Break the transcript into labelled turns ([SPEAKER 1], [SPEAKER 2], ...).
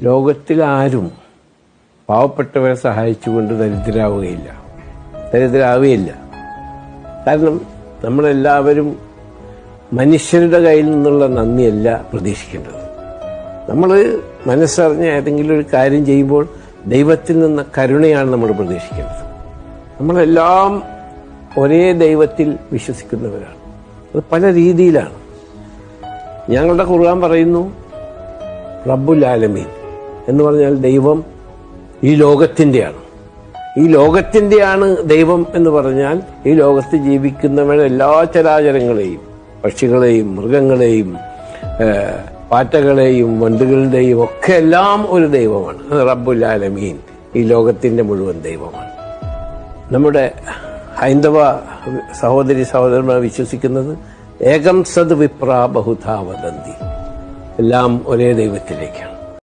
[SPEAKER 1] ലോകത്തിലാരും പാവപ്പെട്ടവരെ സഹായിച്ചുകൊണ്ട് ദരിദ്രരാവുകയില്ല. കാരണം നമ്മളെല്ലാവരും മനുഷ്യരുടെ കയ്യിൽ നിന്നുള്ള നന്ദിയല്ല പ്രതീക്ഷിക്കേണ്ടത്. നമ്മൾ മനസ്സറിഞ്ഞ് ഏതെങ്കിലും ഒരു കാര്യം ചെയ്യുമ്പോൾ ദൈവത്തിൽ നിന്ന് കരുണയാണ് നമ്മൾ പ്രതീക്ഷിക്കേണ്ടത്. നമ്മളെല്ലാം ഒരേ ദൈവത്തിൽ വിശ്വസിക്കുന്നവരാണ്. അത് പല രീതിയിലാണ്. ഞങ്ങളുടെ ഖുർആൻ പറയുന്നു റബ്ബുൽ ആലമീൻ എന്ന് പറഞ്ഞാൽ ദൈവം ഈ ലോകത്തിൻ്റെയാണ് ദൈവം എന്ന് പറഞ്ഞാൽ ഈ ലോകത്ത് ജീവിക്കുന്നവരുടെ എല്ലാ ചരാചരങ്ങളെയും, പക്ഷികളെയും, മൃഗങ്ങളെയും, പാറ്റകളെയും, വണ്ടുകളുടെയും ഒക്കെ എല്ലാം ഒരു ദൈവമാണ്. റബ്ബുൽ ആലമീൻ ഈ ലോകത്തിന്റെ മുഴുവൻ ദൈവമാണ്. നമ്മുടെ ഹൈന്ദവ സഹോദരന്മാർ വിശ്വസിക്കുന്നത് ഏകം സദ് വിപ്രാ ബഹുധാ വദന്തി, എല്ലാം ഒരേ ദൈവത്തിലേക്കാണ്.